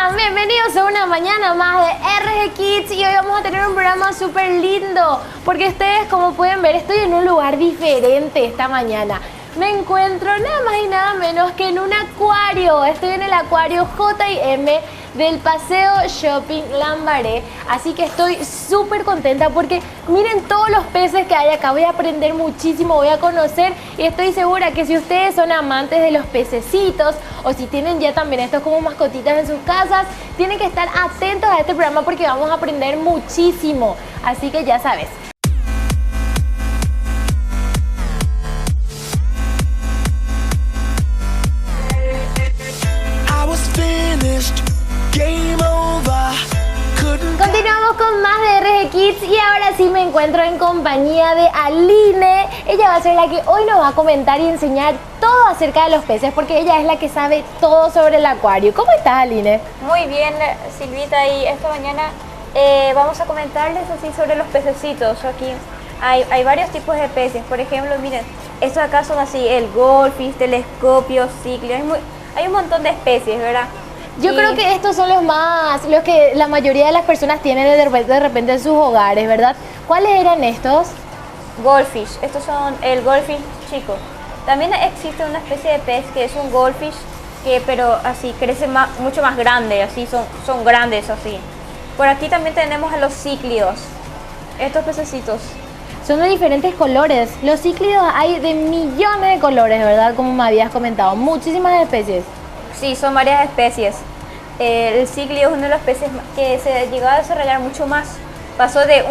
Hola, bienvenidos a una mañana más de RG Kids y hoy vamos a tener un programa súper lindo porque ustedes, como pueden ver, estoy en un lugar diferente esta mañana. Me encuentro nada más y nada menos que en un acuario. Estoy en el acuario J&M del Paseo Shopping Lambaré. Así que estoy súper contenta porque miren todos los peces que hay acá. Voy a aprender muchísimo, voy a conocer y estoy segura que si ustedes son amantes de los pececitos o si tienen ya también estos como mascotitas en sus casas, tienen que estar atentos a este programa porque vamos a aprender muchísimo. Así que ya sabes. Continuamos con más de RG Kids y ahora sí me encuentro en compañía de Aline. Ella va a ser la que hoy nos va a comentar y enseñar todo acerca de los peces porque ella es la que sabe todo sobre el acuario. ¿Cómo estás, Aline? Muy bien, Silvita, y esta mañana vamos a comentarles así sobre los pececitos. Aquí hay varios tipos de peces. Por ejemplo, miren, estos acá son así, el goldfish, telescopio, ciclio. Hay un montón de especies, ¿verdad? Yo creo que estos son los que la mayoría de las personas tienen de repente en sus hogares, ¿verdad? ¿Cuáles eran estos? Goldfish, estos son el goldfish chico. También existe una especie de pez que es un goldfish, pero así crece mucho más grande, así son grandes así. Por aquí también tenemos a los cíclidos, estos pececitos. Son de diferentes colores. Los cíclidos hay de millones de colores, ¿verdad? Como me habías comentado, muchísimas especies. Sí, son varias especies. El cíclido es uno de los peces que se llegó a desarrollar mucho más. Pasó de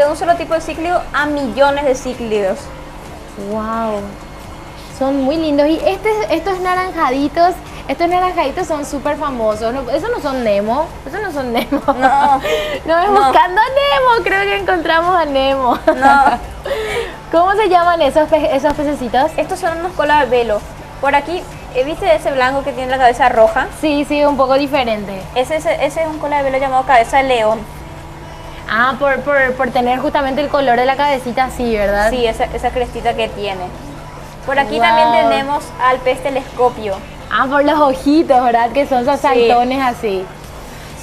un solo tipo de cíclido a millones de cíclidos. ¡Wow! Son muy lindos. Y estos naranjaditos son súper famosos. No, esos no son Nemo. Esos no son Nemo. No. Buscando a Nemo. Creo que encontramos a Nemo. No. ¿Cómo se llaman esos pececitos? Estos son unos cola de velo. Por aquí, ¿viste ese blanco que tiene la cabeza roja? Sí, un poco diferente. Ese es un cola de velo llamado cabeza de león. Ah, por tener justamente el color de la cabecita así, ¿verdad? Sí, esa crestita que tiene. Por aquí Wow. también tenemos al pez telescopio. Ah, por los ojitos, ¿verdad? Que son esos saltones así.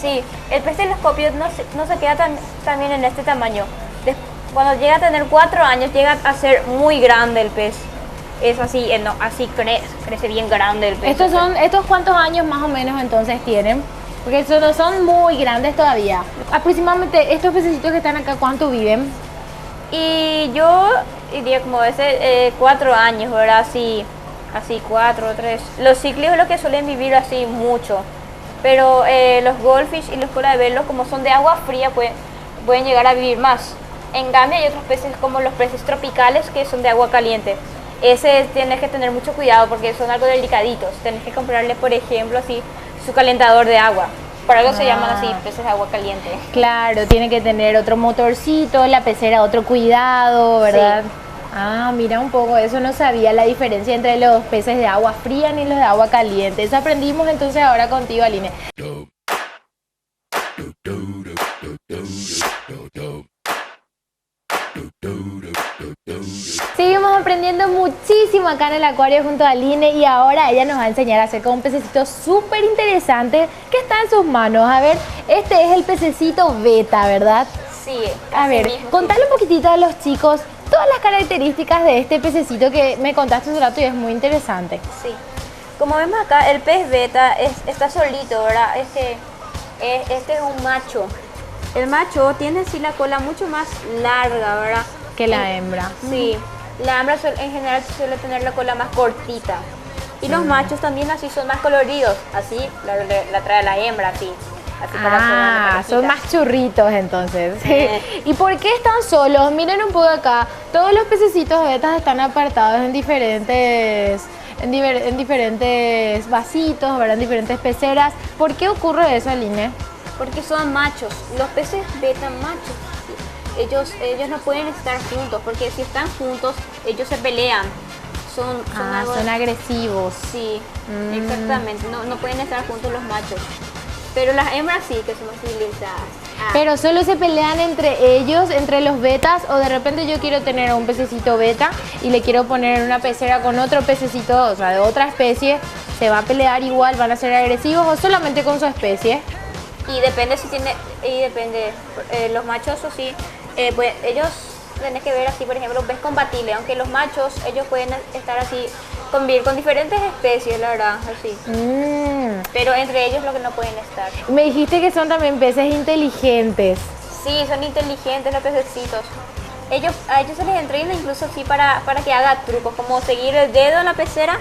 Sí, el pez telescopio no se queda también en este tamaño. Cuando llega a tener 4 años, llega a ser muy grande el pez. Es así, así crece bien grande el pez. ¿Estos cuántos años más o menos entonces tienen? Porque no son muy grandes todavía. Aproximadamente, estos pececitos que están acá, ¿cuánto viven? Y yo diría como 4 años, ¿verdad? Así 4 o 3. Los cíclidos los que suelen vivir así mucho. Pero los goldfish y los cola de velo, como son de agua fría, pueden llegar a vivir más. En cambio, hay otros peces como los peces tropicales que son de agua caliente. Ese tienes que tener mucho cuidado porque son algo delicaditos. Tienes que comprarle, por ejemplo, así su calentador de agua. Por algo se llaman así, peces de agua caliente. Claro, tiene que tener otro motorcito, la pecera, otro cuidado, ¿verdad? Sí. Ah, mira un poco, eso no sabía la diferencia entre los peces de agua fría ni los de agua caliente. Eso aprendimos entonces ahora contigo, Aline. Seguimos aprendiendo muchísimo acá en el acuario junto a Aline y ahora ella nos va a enseñar acerca de un pececito súper interesante que está en sus manos. A ver, este es el pececito beta, ¿verdad? Sí. A ver, contale un poquitito a los chicos todas las características de este pececito que me contaste hace rato y es muy interesante. Sí. Como vemos acá, el pez beta está solito, ¿verdad? Este es un macho. El macho tiene así la cola mucho más larga, ¿verdad? Que la hembra. Sí, la hembra en general suele tener la cola más cortita. Y los machos también así son más coloridos, así la trae la hembra, así son más churritos entonces. ¿Y por qué están solos? Miren un poco acá, todos los pececitos betas están apartados en diferentes vasitos, ¿verdad? En diferentes peceras. ¿Por qué ocurre eso, Aline? Porque son machos, los peces beta machos. Ellos no pueden estar juntos porque si están juntos ellos se pelean. Son agresivos. Sí, exactamente. No pueden estar juntos los machos. Pero las hembras sí, que son más civilizadas. Pero solo se pelean entre ellos, entre los betas, o de repente yo quiero tener un pececito beta y le quiero poner en una pecera con otro pececito, o sea, de otra especie, ¿se va a pelear igual, van a ser agresivos o solamente con su especie? depende, los machos o sí, pues ellos tenés que ver así, por ejemplo, pez compatible, aunque los machos, ellos pueden estar así, convivir con diferentes especies, la verdad, así. Pero entre ellos lo que no pueden estar. Me dijiste que son también peces inteligentes. Sí, son inteligentes los pececitos. A ellos se les entrena incluso así para que haga trucos, como seguir el dedo en la pecera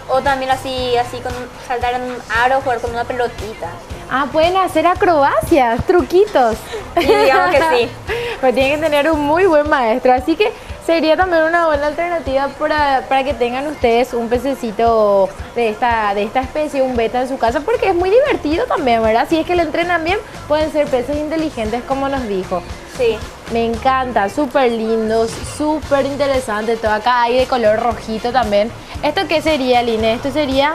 o también así con saltar en un aro o jugar con una pelotita. Ah, pueden hacer acrobacias, truquitos. Sí, digamos que sí. Pero tienen que tener un muy buen maestro, así que sería también una buena alternativa para que tengan ustedes un pececito de esta especie, un beta en su casa, porque es muy divertido también, ¿verdad? Si es que le entrenan bien, pueden ser peces inteligentes como nos dijo. Sí. Me encanta, súper lindos, súper interesante. Todo acá hay de color rojito también. ¿Esto qué sería, Line? Esto sería...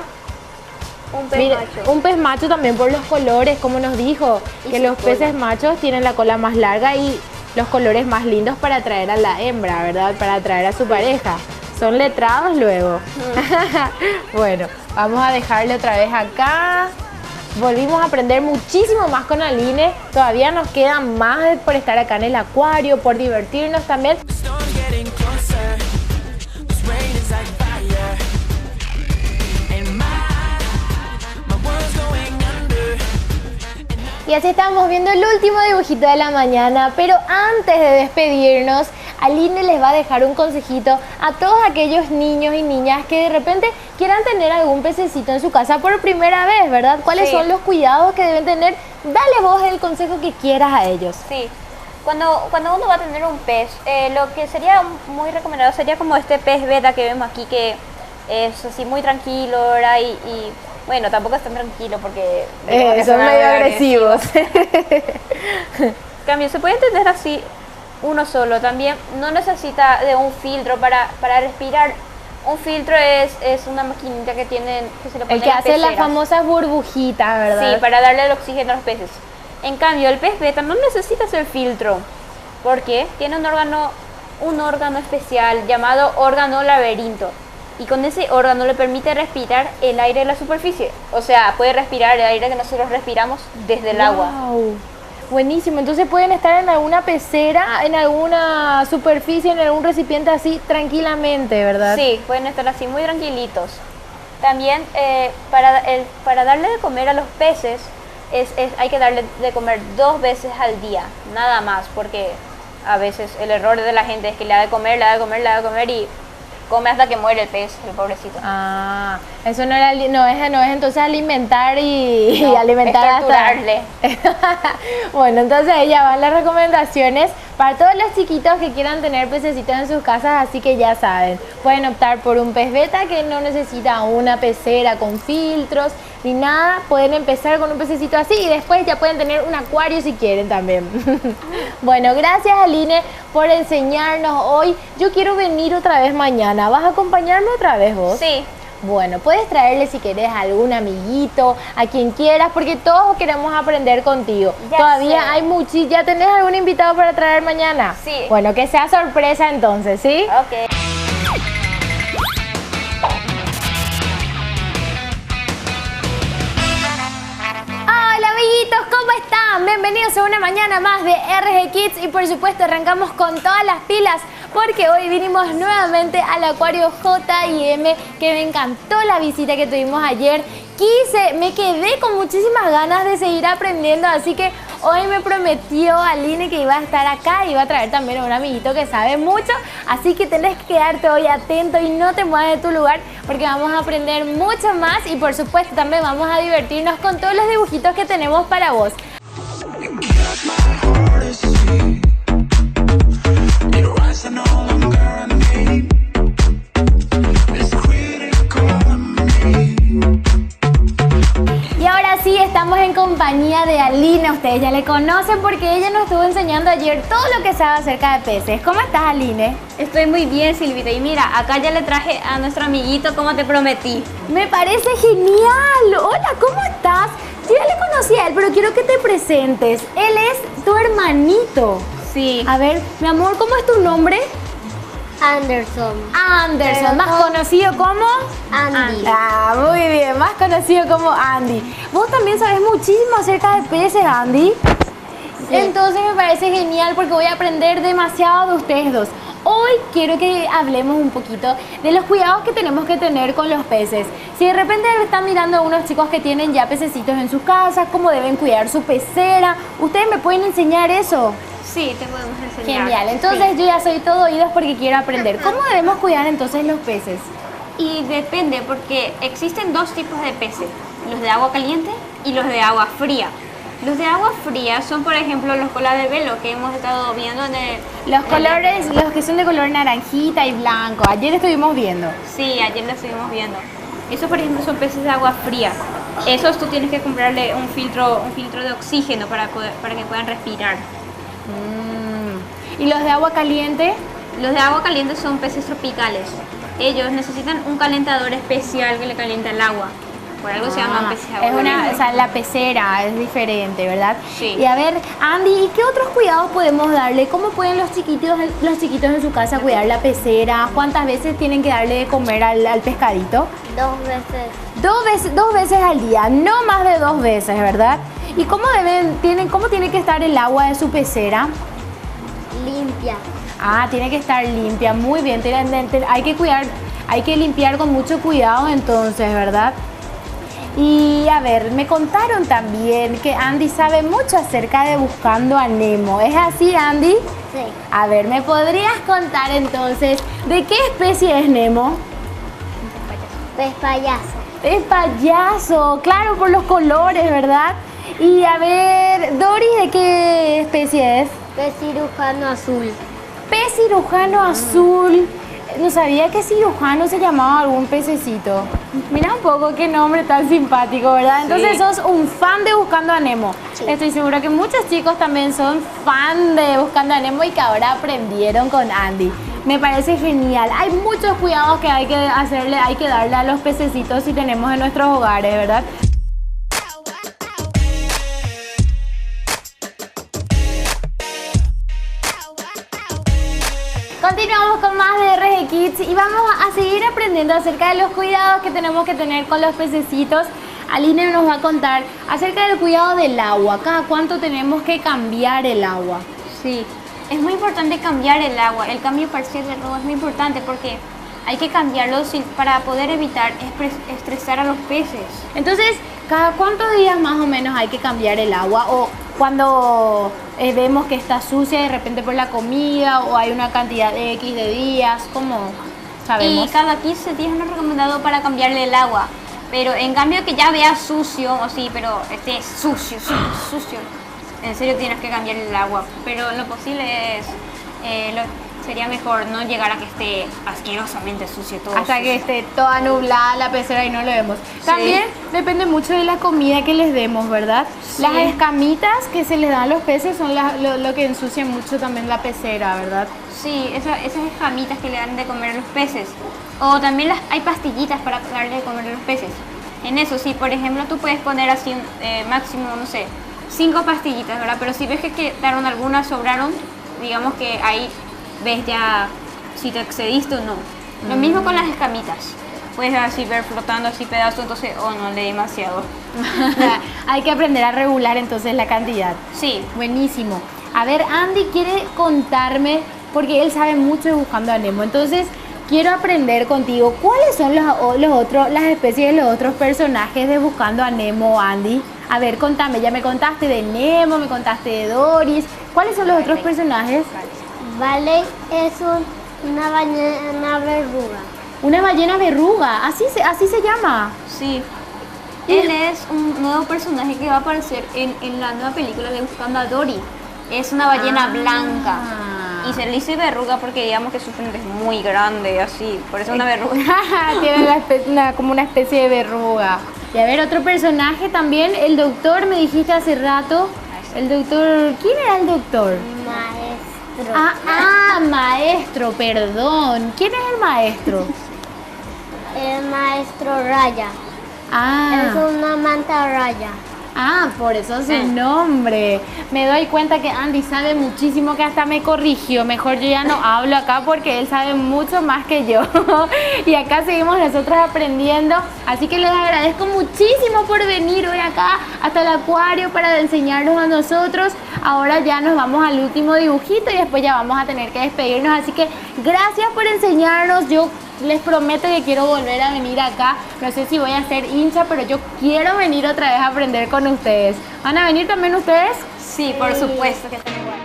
Un pez macho. Un pez macho también por los colores, como nos dijo, que los peces machos tienen la cola más larga y los colores más lindos para atraer a la hembra, ¿verdad? Para atraer a su pareja. Son letrados luego. Bueno, vamos a dejarle otra vez acá. Volvimos a aprender muchísimo más con Aline. Todavía nos queda más por estar acá en el acuario, por divertirnos también. Y así estamos viendo el último dibujito de la mañana, pero antes de despedirnos, Aline les va a dejar un consejito a todos aquellos niños y niñas que de repente quieran tener algún pececito en su casa por primera vez, ¿verdad? ¿Cuáles son los cuidados que deben tener? Dale vos el consejo que quieras a ellos. Sí. Cuando uno va a tener un pez, lo que sería muy recomendado sería como este pez beta que vemos aquí, que es así muy tranquilo, ¿verdad? Y bueno, tampoco es tan tranquilo porque... son medio agresivos. Cambio, se puede entender así uno solo. También no necesita de un filtro para respirar. Un filtro es una maquinita que se le pone el que en las hace las peceras. famosas burbujitas, ¿verdad? Sí, para darle el oxígeno a los peces. En cambio, el pez beta no necesita hacer filtro porque tiene un órgano especial llamado órgano laberinto. Y con ese órgano le permite respirar el aire de la superficie. O sea, puede respirar el aire que nosotros respiramos desde el agua. Buenísimo, entonces pueden estar en alguna pecera, en alguna superficie, en algún recipiente así tranquilamente, ¿verdad? Sí, pueden estar así muy tranquilitos. También para darle de comer a los peces hay que darle de comer 2 veces al día, nada más, porque a veces el error de la gente es que le da de comer y come hasta que muere el pez, el pobrecito. Ah, eso no es entonces alimentar y alimentar es torturarle. Bueno, entonces ahí ya van las recomendaciones para todos los chiquitos que quieran tener pececitos en sus casas, así que ya saben, pueden optar por un pez beta que no necesita una pecera con filtros ni nada, pueden empezar con un pececito así y después ya pueden tener un acuario si quieren también. Bueno, gracias Aline por enseñarnos hoy. Yo quiero venir otra vez mañana. ¿Vas a acompañarme otra vez vos? Sí. Bueno, puedes traerle si querés a algún amiguito, a quien quieras, porque todos queremos aprender contigo. Todavía hay ¿Ya tenés algún invitado para traer mañana? Sí. Bueno, que sea sorpresa entonces, ¿sí? Ok. Hola amiguitos, ¿cómo están? Bienvenidos a una mañana más de RG Kids y por supuesto arrancamos con todas las pilas porque hoy vinimos nuevamente al acuario J&M, que me encantó la visita que tuvimos ayer. Me quedé con muchísimas ganas de seguir aprendiendo, así que hoy me prometió Aline que iba a estar acá y iba a traer también a un amiguito que sabe mucho, así que tenés que quedarte hoy atento y no te muevas de tu lugar porque vamos a aprender mucho más y por supuesto también vamos a divertirnos con todos los dibujitos que tenemos para vos. Y ahora sí, estamos en compañía de Aline. Ustedes ya le conocen porque ella nos estuvo enseñando ayer todo lo que sabe acerca de peces. ¿Cómo estás, Aline? Estoy muy bien, Silvita. Y mira, acá ya le traje a nuestro amiguito como te prometí. Me parece genial. Hola, ¿cómo estás? Yo ya le conocí a él, pero quiero que te presentes. Él es tu hermanito. Sí. A ver, mi amor, ¿cómo es tu nombre? Anderson. Anderson, más conocido como Andy. Ah, muy bien, más conocido como Andy. Vos también sabés muchísimo acerca de peces, Andy. Sí. Entonces me parece genial porque voy a aprender demasiado de ustedes dos. Hoy quiero que hablemos un poquito de los cuidados que tenemos que tener con los peces. Si de repente están mirando a unos chicos que tienen ya pececitos en sus casas, cómo deben cuidar su pecera, ¿ustedes me pueden enseñar eso? Sí, te podemos enseñar. Genial, entonces yo ya soy todo oídos porque quiero aprender. ¿Cómo debemos cuidar entonces los peces? Y depende, porque existen dos tipos de peces, los de agua caliente y los de agua fría. Los de agua fría son, por ejemplo, los cola de velo que hemos estado viendo en el... Los colores, los que son de color naranjita y blanco, ayer estuvimos viendo. Sí, ayer lo estuvimos viendo. Esos, por ejemplo, son peces de agua fría. Esos tú tienes que comprarle un filtro de oxígeno para que puedan respirar. ¿Y los de agua caliente? Los de agua caliente son peces tropicales. Ellos necesitan un calentador especial que le calienta el agua. Por algo se llaman peces de agua Es una, caliente. o sea, la pecera es diferente, ¿verdad? Sí. Y a ver, Andy, ¿y qué otros cuidados podemos darle? ¿Cómo pueden los chiquitos en su casa cuidar la pecera? ¿Cuántas veces tienen que darle de comer al pescadito? 2 veces. Dos veces al día, no más de 2 veces, ¿verdad? ¿Y cómo tiene que estar el agua de su pecera? Limpia. Ah, tiene que estar limpia, muy bien. Hay que cuidar, hay que limpiar con mucho cuidado entonces, ¿verdad? Y a ver, me contaron también que Andy sabe mucho acerca de Buscando a Nemo. ¿Es así, Andy? Sí. A ver, ¿me podrías contar entonces de qué especie es Nemo? Pez payaso. Es payaso, claro, por los colores, ¿verdad? Y a ver, Doris, ¿de qué especie es? Pez cirujano azul. Pez cirujano azul. No sabía que cirujano se llamaba algún pececito. Mira un poco qué nombre tan simpático, ¿verdad? Entonces Sí. sos un fan de Buscando a Nemo. Sí. Estoy segura que muchos chicos también son fan de Buscando a Nemo y que ahora aprendieron con Andy. Me parece genial. Hay muchos cuidados que hay que darle a los pececitos si tenemos en nuestros hogares, ¿verdad? Continuamos con más de RG Kids y vamos a seguir aprendiendo acerca de los cuidados que tenemos que tener con los pececitos. Aline nos va a contar acerca del cuidado del agua. ¿Cada cuánto tenemos que cambiar el agua? Sí, es muy importante cambiar el agua. El cambio parcial del agua es muy importante porque hay que cambiarlo para poder evitar estresar a los peces. Entonces, ¿cada cuántos días más o menos hay que cambiar el agua? O cuando vemos que está sucia de repente por la comida o hay una cantidad de X de días, ¿cómo sabemos? Y cada 15 días no es recomendado para cambiarle el agua. Pero en cambio que ya veas sucio, o sí, pero esté sucio, en serio tienes que cambiarle el agua. Pero lo posible es, sería mejor no llegar a que esté asquerosamente sucio todo. Hasta que sucio. esté toda nublada la pecera y no lo vemos. También depende mucho de la comida que les demos, ¿verdad? Sí. Las escamitas que se les dan a los peces son lo que ensucia mucho también la pecera, ¿verdad? Sí, esas escamitas que le dan de comer a los peces. O también hay pastillitas para darle de comer a los peces. En eso, sí, por ejemplo, tú puedes poner así máximo, no sé, 5 pastillitas, ¿verdad? Pero si ves que quedaron algunas, sobraron, digamos que ahí ves ya si te excediste o no. Lo mismo con las escamitas. Puedes así ver flotando así pedazos, entonces, no le demasiado. Hay que aprender a regular entonces la cantidad. Sí, Buenísimo. A ver, Andy quiere contarme, porque él sabe mucho de Buscando a Nemo, entonces quiero aprender contigo, ¿cuáles son las especies de los otros personajes de Buscando a Nemo, Andy? A ver, contame, ya me contaste de Nemo, me contaste de Doris, ¿cuáles son los otros personajes? Vale es una ballena verruga. Una ballena verruga, así se llama. sí. Él es un nuevo personaje que va a aparecer en la nueva película de Buscando a Dory. Es una ballena blanca. Y se le dice verruga porque digamos que su frente es muy grande, así. Por eso es una verruga. Tiene como una especie de verruga. Y a ver, otro personaje también, el doctor, me dijiste hace rato. El doctor, ¿quién era el doctor? Maestro. Maestro, perdón. ¿Quién es el maestro? El maestro Raya. Es una manta raya. Ah, por eso su nombre. Me doy cuenta que Andy sabe muchísimo, que hasta me corrigió. Mejor yo ya no hablo acá porque él sabe mucho más que yo. Y acá seguimos nosotros aprendiendo. Así que les agradezco muchísimo por venir hoy acá hasta el acuario para enseñarnos a nosotros. Ahora ya nos vamos al último dibujito y después ya vamos a tener que despedirnos. Así que gracias por enseñarnos. Yo les prometo que quiero volver a venir acá. No sé si voy a ser hincha, pero yo quiero venir otra vez a aprender con ustedes. ¿Van a venir también ustedes? Sí, por supuesto que están igual.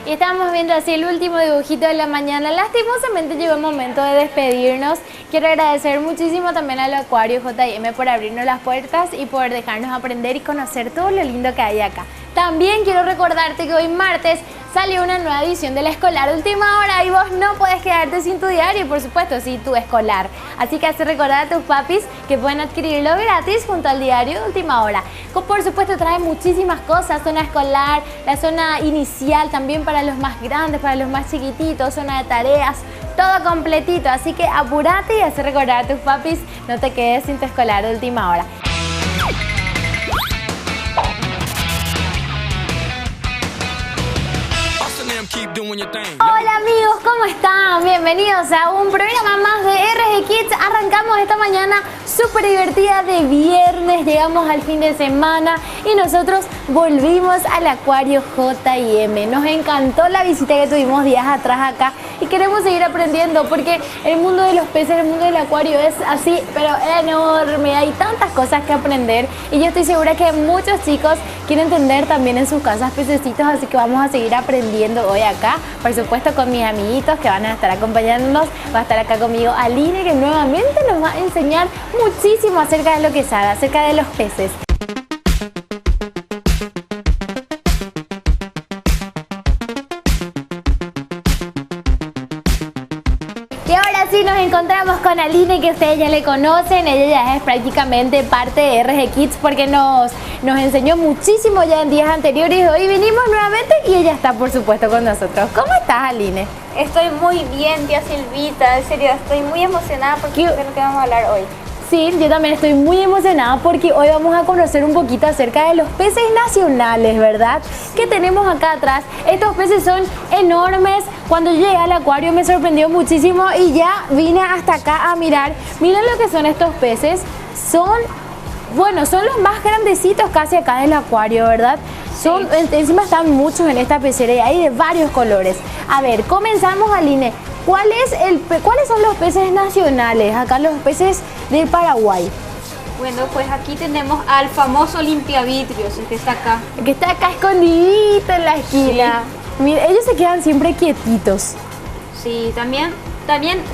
Y estamos viendo así el último dibujito de la mañana. Lastimosamente llegó el momento de despedirnos. Quiero agradecer muchísimo también al Acuario J&M por abrirnos las puertas y por dejarnos aprender y conocer todo lo lindo que hay acá. También quiero recordarte que hoy martes salió una nueva edición de la Escolar Última Hora y vos no podés quedarte sin tu diario, por supuesto, sí, tu escolar. Así que hace recordar a tus papis que pueden adquirirlo gratis junto al diario de Última Hora. Por supuesto, trae muchísimas cosas, zona escolar, la zona inicial también para los más grandes, para los más chiquititos, zona de tareas, todo completito. Así que apurate y hace recordar a tus papis, no te quedes sin tu escolar de Última Hora. Hola amigos, ¿cómo están? Bienvenidos a un programa más de RG Kids. Arrancamos esta mañana súper divertida de viernes, llegamos al fin de semana y nosotros volvimos al Acuario J&M. Nos encantó la visita que tuvimos días atrás acá y queremos seguir aprendiendo porque el mundo de los peces, el mundo del acuario es así, pero enorme. Hay tantas cosas que aprender y yo estoy segura que muchos chicos quieren tener también en sus casas pececitos, así que vamos a seguir aprendiendo hoy acá, por supuesto con mis amiguitos que van a estar acompañándonos. Va a estar acá conmigo Aline, que nuevamente nos va a enseñar muchísimo acerca de lo que sabe, acerca de los peces. Y ahora sí nos encontramos con Aline, que ustedes ya le conocen. Ella ya es prácticamente parte de RG Kids porque nos enseñó muchísimo ya en días anteriores. Hoy vinimos nuevamente y ella está por supuesto con nosotros. ¿Cómo estás, Aline? Estoy muy bien, tía Silvita, en serio, estoy muy emocionada porque es de lo que vamos a hablar hoy. Sí, yo también estoy muy emocionada porque hoy vamos a conocer un poquito acerca de los peces nacionales, ¿verdad? Que tenemos acá atrás. Estos peces son enormes. Cuando llegué al acuario me sorprendió muchísimo y ya vine hasta acá a mirar. Miren lo que son estos peces. Son los más grandecitos casi acá del acuario, ¿verdad? Encima están muchos en esta pecera y hay de varios colores. A ver, comenzamos, Aline. ¿Cuáles son los peces nacionales? Acá los peces del Paraguay. Bueno, pues aquí tenemos al famoso limpiavidrios, el que está acá. El que está acá escondidito en la esquina. Sí. Mira, ellos se quedan siempre quietitos. Sí, también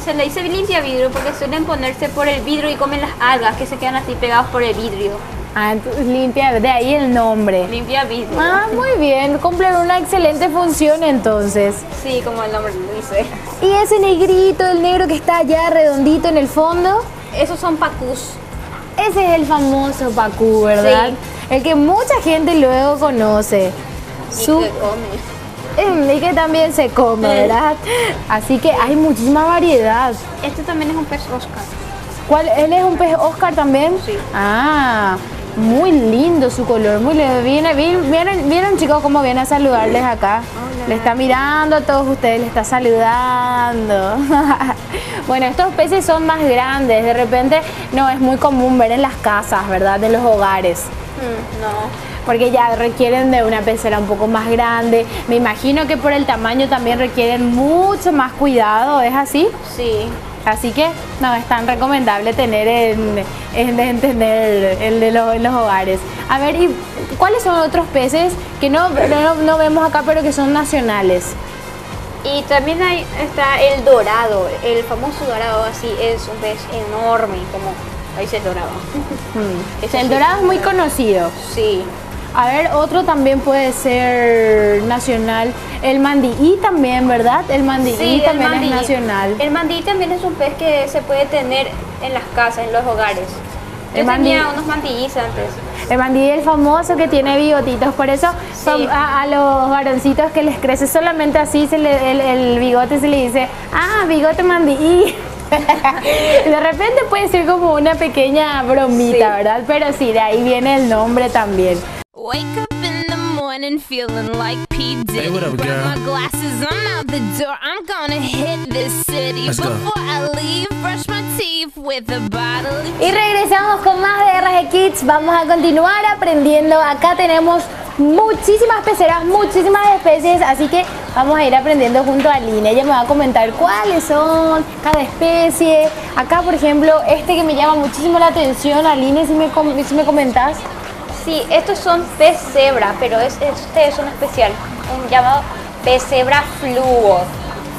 se le dice limpiavidrio porque suelen ponerse por el vidrio y comen las algas que se quedan así pegados por el vidrio. Ah, entonces limpia, de ahí el nombre. Limpiavidrio. Ah, muy bien, cumplen una excelente función entonces. Sí, como el nombre lo dice. ¿Y ese negrito, el negro que está allá redondito en el fondo? Esos son pacús. Ese es el famoso pacú, ¿verdad? Sí. El que mucha gente luego conoce. Y que come. Y que también se come, ¿verdad? Así que hay muchísima variedad. Este también es un pez Oscar. ¿Cuál? ¿Él es un pez Oscar también? Sí. Ah, muy lindo su color, muy lindo. ¿Vieron chicos cómo viene a saludarles acá? Hola. Le está mirando a todos ustedes, le está saludando. Bueno, estos peces son más grandes, de repente no es muy común ver en las casas, ¿verdad? De los hogares. No. Porque ya requieren de una pecera un poco más grande. Me imagino que por el tamaño también requieren mucho más cuidado, ¿es así? Sí. Así que no es tan recomendable tener en los hogares. A ver, ¿y cuáles son otros peces que no vemos acá pero que son nacionales? Y también está el dorado, el famoso dorado, así es un pez enorme, como ahí dice el dorado. El dorado es muy conocido. Sí. A ver, otro también puede ser nacional. El mandií también, ¿verdad? El mandií sí, también es nacional. El mandií también es un pez que se puede tener en las casas, en los hogares. Yo tenía unos mandiís antes. El mandií es el famoso que tiene bigotitos. Por eso sí. a los varoncitos que les crece solamente así, el bigote se le dice, ah, bigote mandií. De repente puede ser como una pequeña bromita, Sí. ¿verdad? Pero sí, de ahí viene el nombre también. Wake up in the morning feeling like P. Diddy. Hey, what up, Grab girl? my glasses, I'm out the door. I'm gonna hit this city. Let's go. Before I leave, brush my teeth with a bottle of Y regresamos con más de RG Kids. Vamos a continuar aprendiendo. Acá tenemos muchísimas peceras, muchísimas especies, así que vamos a ir aprendiendo junto a Aline. Ella me va a comentar cuáles son cada especie. Acá, por ejemplo, este que me llama muchísimo la atención, Aline, si me comentas. Sí, estos son pez cebra, pero este es un especial, un llamado pez cebra fluo.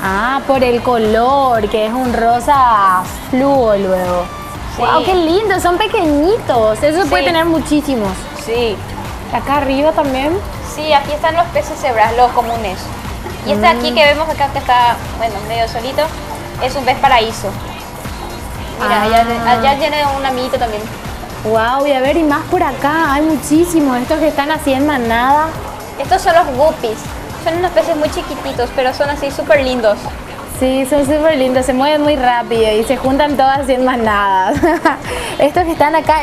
Ah, por el color, que es un rosa fluo luego. Sí. ¡Wow, qué lindo! Son pequeñitos. Eso se puede Sí. tener muchísimos. Sí. Acá arriba también. Sí, aquí están los peces cebras, los comunes. Y este aquí que vemos acá que está, bueno, medio solito, es un pez paraíso. Mira, allá tiene un amiguito también. Wow, y a ver, y más por acá. Hay muchísimos. Estos que están así en manada. Estos son los guppies. Son unos peces muy chiquititos, pero son así súper lindos. Sí, son súper lindos. Se mueven muy rápido y se juntan todas así en manadas. Estos que están acá,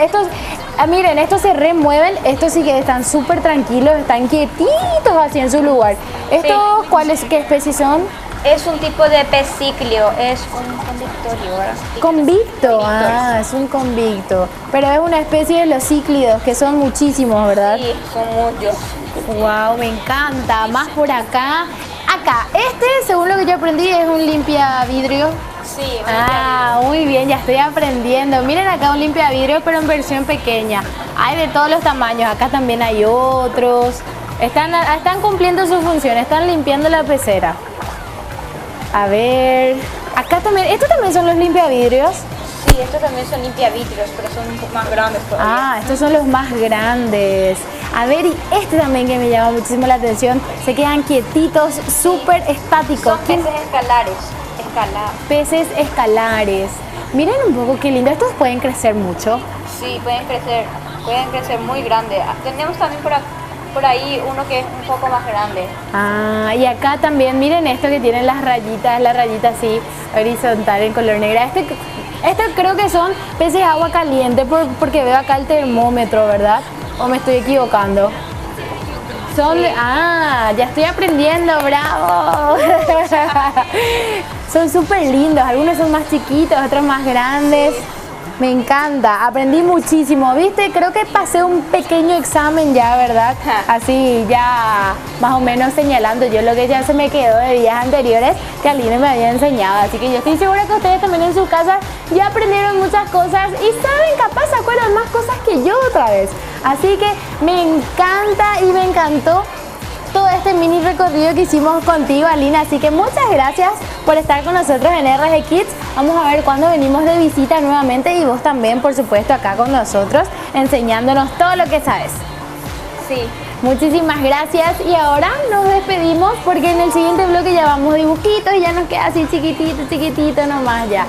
miren, estos se remueven. Estos sí que están súper tranquilos, están quietitos así en su lugar. ¿Estos qué especies son? Es un tipo de pez cícleo, es un convictorio, ¿verdad? Convicto, es un convicto. Pero es una especie de los cíclidos, que son muchísimos, ¿verdad? Sí, son muchos. Wow, me encanta. Más por acá. Acá, según lo que yo aprendí, es un limpia vidrio. Sí, Muy bien, ya estoy aprendiendo. Miren acá un limpia vidrio, pero en versión pequeña. Hay de todos los tamaños. Acá también hay otros. Están cumpliendo su función, están limpiando la pecera. A ver, acá también, ¿estos también son los limpiavidrios? Sí, estos también son limpiavidrios, pero son un poco más grandes todavía. Estos son los más grandes. A ver, y este también que me llama muchísimo la atención, se quedan quietitos, súper estáticos. Son peces escalares. Peces escalares. Miren un poco qué lindo, estos pueden crecer mucho. Sí, pueden crecer muy grandes. Tenemos también por ahí uno que es un poco más grande. Y acá también, miren esto que tienen las rayitas así horizontal en color negra. Este creo que son peces de agua caliente porque veo acá el termómetro, ¿verdad? ¿O me estoy equivocando? Ya estoy aprendiendo, bravo. Son súper lindos, algunos son más chiquitos, otros más grandes. Me encanta, aprendí muchísimo, ¿viste? Creo que pasé un pequeño examen ya, ¿verdad? Así ya más o menos señalando yo lo que ya se me quedó de días anteriores que Aline me había enseñado. Así que yo estoy segura que ustedes también en su casa ya aprendieron muchas cosas y saben, capaz se acuerdan más cosas que yo otra vez. Así que me encanta y me encantó todo este mini recorrido que hicimos contigo, Alina, así que muchas gracias por estar con nosotros en RG Kids. Vamos a ver cuándo venimos de visita nuevamente y vos también, por supuesto, acá con nosotros, enseñándonos todo lo que sabes. Sí. Muchísimas gracias y ahora nos despedimos porque en el siguiente bloque ya vamos dibujitos y ya nos queda así chiquitito nomás ya.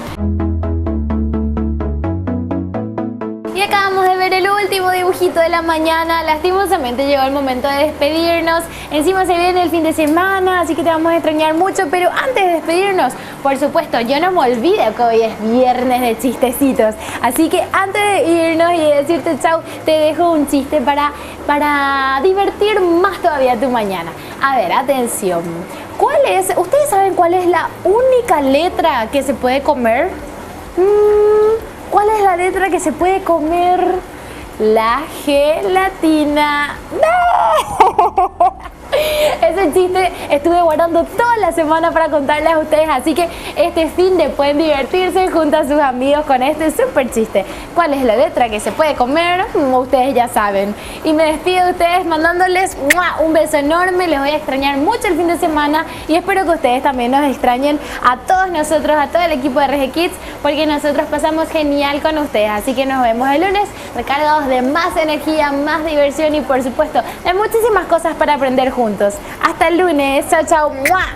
Y acabamos de ver el último dibujito de la mañana. Lastimosamente llegó el momento de despedirnos. Encima se viene el fin de semana, así que te vamos a extrañar mucho. Pero antes de despedirnos, por supuesto, yo no me olvido que hoy es viernes de chistecitos. Así que antes de irnos y de decirte chau, te dejo un chiste para divertir más todavía tu mañana. A ver, atención. ¿Ustedes saben cuál es la única letra que se puede comer? ¿Cuál es la letra que se puede comer? La gelatina. ¡No! Ese chiste estuve guardando toda la semana para contarles a ustedes, así que este fin de pueden divertirse junto a sus amigos con este súper chiste. ¿Cuál es la letra que se puede comer? Ustedes ya saben. Y me despido de ustedes mandándoles un beso enorme. Les voy a extrañar mucho el fin de semana y espero que ustedes también nos extrañen a todos nosotros, a todo el equipo de RG Kids, porque nosotros pasamos genial con ustedes. Así que nos vemos el lunes recargados de más energía, más diversión y por supuesto de muchísimas cosas para aprender juntos. Hasta el lunes. Chao, chao. ¡Mua!